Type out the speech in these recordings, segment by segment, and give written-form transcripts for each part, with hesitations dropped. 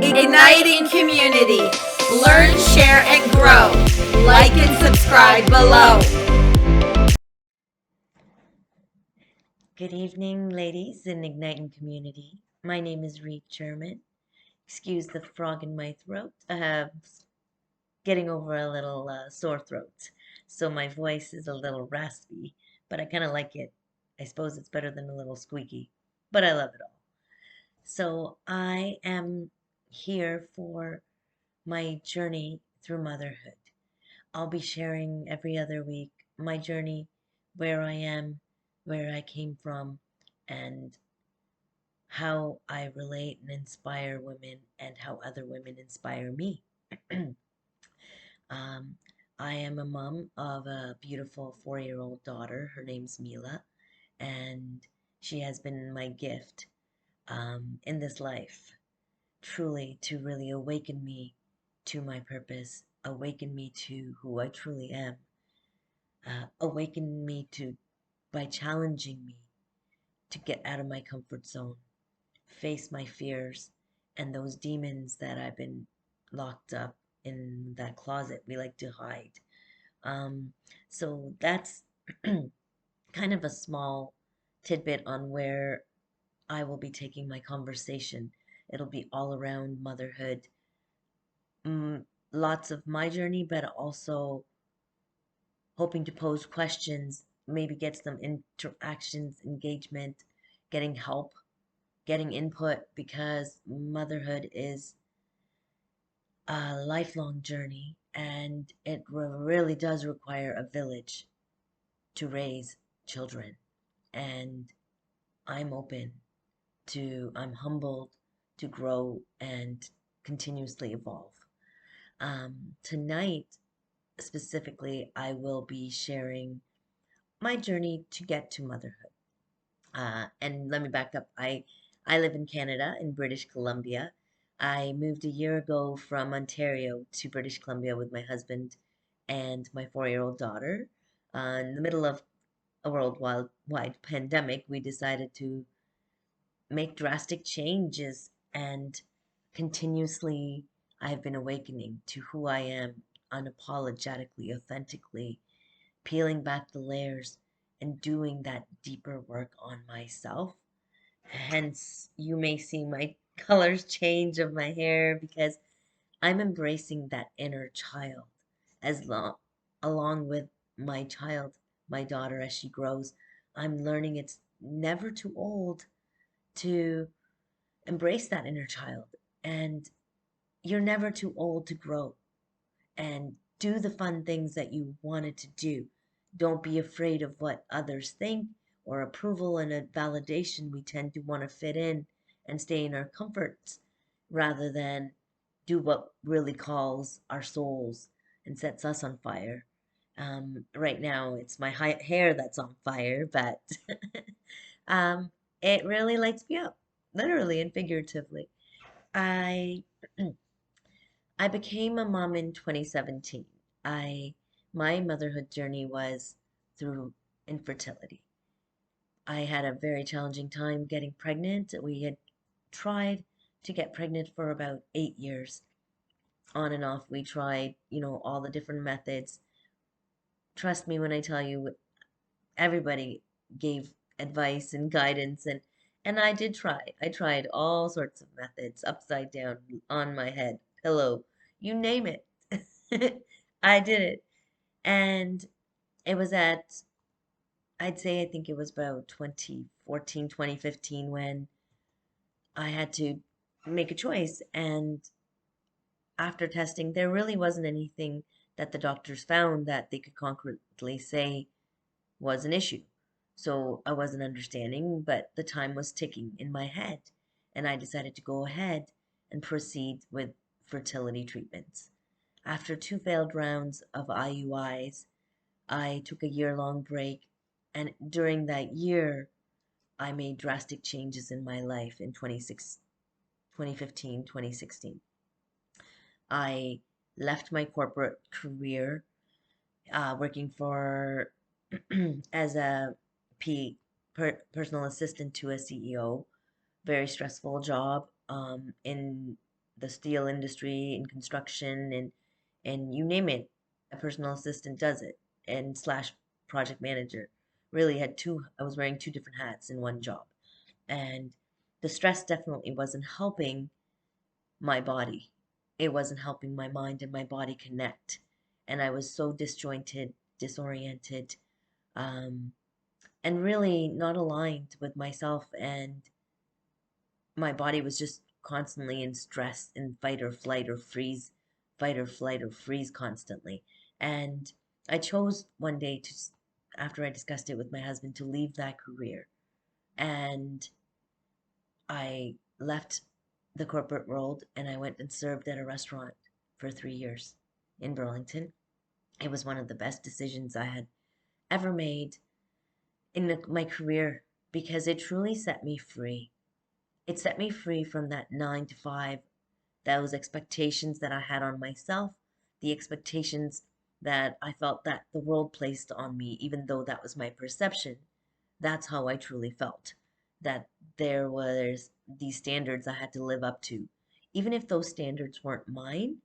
Igniting community. Learn, share, and grow. Like and subscribe below. Good evening, ladies in Igniting Community. My name is Reet German. Excuse the frog in my throat. Getting over a little sore throat, so my voice is a little raspy, but I kind of like it. I suppose it's better than a little squeaky, but I love it all. So I am here for my journey through motherhood. I'll be sharing every other week my journey, where I am, where I came from, and how I relate and inspire women and how other women inspire me. um, I am a mom of a beautiful 4-year-old daughter. Her name's Mila, and she has been my gift in this life, truly to really awaken me to my purpose, awaken me to who I truly am, awaken me to by challenging me to get out of my comfort zone, face my fears and those demons that I've been locked up in that closet we like to hide. Um, so that's kind of a small tidbit on where I will be taking my conversation. It'll be all around motherhood, mm, lots of my journey, but also hoping to pose questions, maybe get some interactions, engagement, getting help, getting input, because motherhood is a lifelong journey and it really does require a village to raise children. And I'm open I'm humbled to grow and continuously evolve. Tonight, specifically, I will be sharing my journey to get to motherhood. And let me back up. I live in Canada, in British Columbia. I moved a year ago from Ontario to British Columbia with my husband and my 4-year-old daughter. In the middle of a worldwide pandemic, we decided to make drastic changes, and continuously I've been awakening to who I am unapologetically, authentically, peeling back the layers and doing that deeper work on myself. Hence, you may see my colors change of my hair because I'm embracing that inner child as long along with my child, my daughter as she grows. I'm learning it's never too old to embrace that inner child, and you're never too old to grow and do the fun things that you wanted to do. Don't be afraid of what others think or approval and a validation. We tend to want to fit in and stay in our comforts rather than do what really calls our souls and sets us on fire. Right now, it's my hair that's on fire, but um, it really lights me up, literally and figuratively. I I became a mom in 2017. I My motherhood journey was through infertility. I had a very challenging time getting pregnant. We had tried to get pregnant for about 8 years. On and off, we tried, all the different methods. Trust me when I tell you, everybody gave advice and guidance, and I did try. I tried all sorts of methods, upside down, on my head, pillow, you name it. I did it. And it was at, I'd say, I think it was about 2014, 2015 when I had to make a choice. And after testing, there really wasn't anything that the doctors found that they could concretely say was an issue. So I wasn't understanding, but the time was ticking in my head, and I decided to go ahead and proceed with fertility treatments. After 2 failed rounds of IUIs, I took a year-long break, and during that year, I made drastic changes in my life in 2015, 2016. I left my corporate career, working for as a personal assistant to a CEO. Very stressful job in the steel industry, in construction, and you name it, a personal assistant does it, and slash project manager. Really had two, I was wearing two different hats in one job. And the stress definitely wasn't helping my body. It wasn't helping my mind and my body connect. And I was so disjointed, disoriented, um, and really not aligned with myself. And my body was just constantly in stress, in fight or flight or freeze, fight or flight or freeze constantly. And I chose one day to, after I discussed it with my husband, to leave that career. And I left the corporate world and I went and served at a restaurant for 3 years in Burlington. It was one of the best decisions I had ever made in my career because it truly set me free. It set me free from that 9 to 5, those expectations that I had on myself, the expectations that I felt that the world placed on me, even though that was my perception. That's how I truly felt. That there was these standards I had to live up to. Even if those standards weren't mine,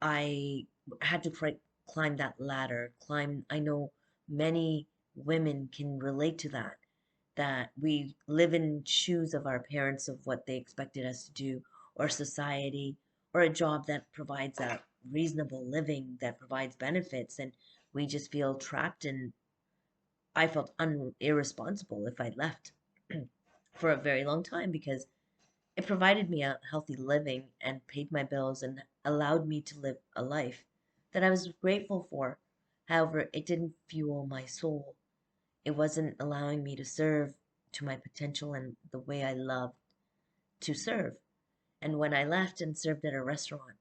I had to climb that ladder. I know many women can relate to that, that we live in shoes of our parents of what they expected us to do, or society, or a job that provides a reasonable living, that provides benefits, and we just feel trapped. And I felt irresponsible if I left for a very long time because it provided me a healthy living and paid my bills and allowed me to live a life that I was grateful for. However, it didn't fuel my soul. It wasn't allowing me to serve to my potential and the way I loved to serve. And when I left and served at a restaurant,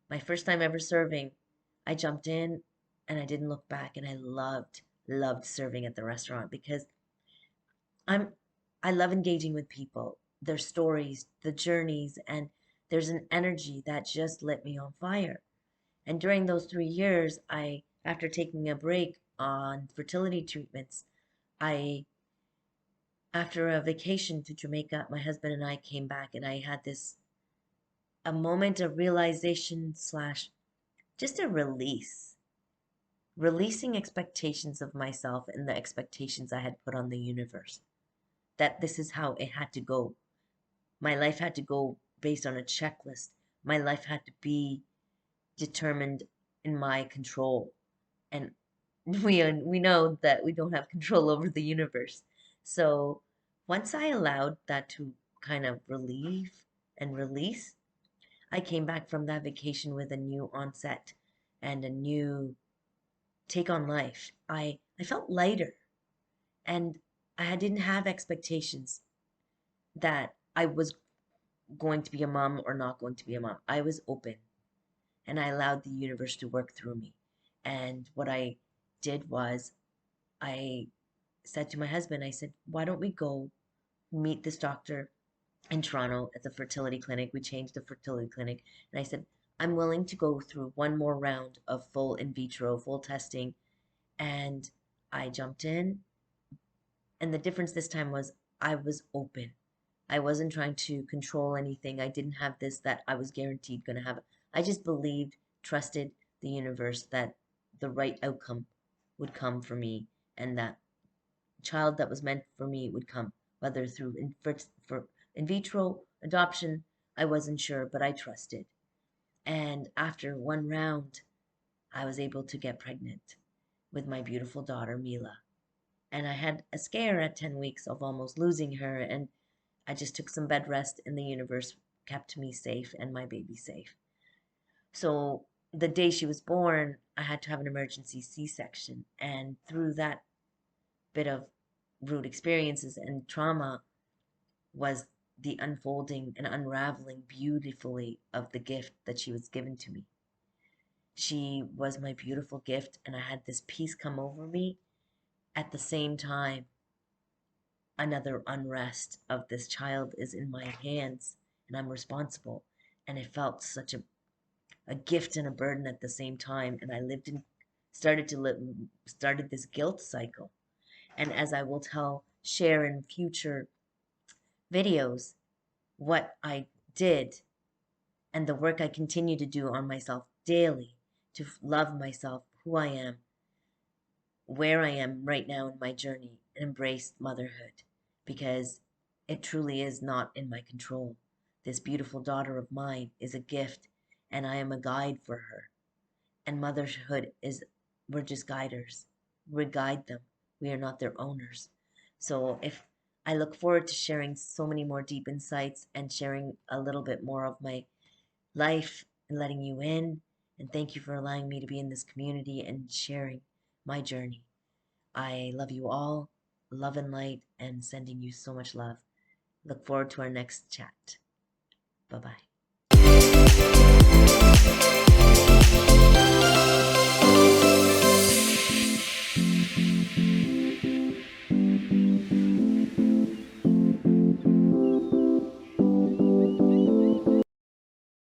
my first time ever serving, I jumped in and I didn't look back, and I loved serving at the restaurant because I'm I love engaging with people, their stories, the journeys, and there's an energy that just lit me on fire. And during those 3 years, after taking a break on fertility treatments, I, after a vacation to Jamaica, my husband and I came back, and I had a moment of realization slash just a releasing expectations of myself and the expectations I had put on the universe. That this is how it had to go. My life had to go based on a checklist. My life had to be determined in my control. And we know that we don't have control over the universe. So once I allowed that to kind of relieve and release, I came back from that vacation with a new onset and a new take on life. I felt lighter, and I didn't have expectations that I was going to be a mom or not going to be a mom. I was open and I allowed the universe to work through me. And what I did was I said to my husband, I said, why don't we go meet this doctor in Toronto at the fertility clinic? We changed the fertility clinic. And I said, I'm willing to go through one more round of full in vitro, full testing. And I jumped in. And the difference this time was I was open. I wasn't trying to control anything. I didn't have this that I was guaranteed going to have. I just believed, trusted the universe that the right outcome would come for me, and that child that was meant for me would come, whether through for in vitro adoption. I wasn't sure, but I trusted. And after one round, I was able to get pregnant with my beautiful daughter, Mila. And I had a scare at 10 weeks of almost losing her, and I just took some bed rest, and the universe kept me safe and my baby safe. So the day she was born, I had to have an emergency C-section. And through that bit of rude experiences and trauma was the unfolding and unraveling beautifully of the gift that she was given to me. She was my beautiful gift, and I had this peace come over me. At the same time, another unrest of this child is in my hands and I'm responsible. And it felt such a gift and a burden at the same time. And I started this guilt cycle. And as I will share in future videos, what I did and the work I continue to do on myself daily to love myself, who I am, where I am right now in my journey, and embrace motherhood because it truly is not in my control. This beautiful daughter of mine is a gift, and I am a guide for her. And motherhood is, we're just guiders. We guide them. We are not their owners. So if I look forward to sharing so many more deep insights and sharing a little bit more of my life and letting you in. And thank you for allowing me to be in this community and sharing my journey. I love you all, love and light, and sending you so much love. Look forward to our next chat. Bye bye.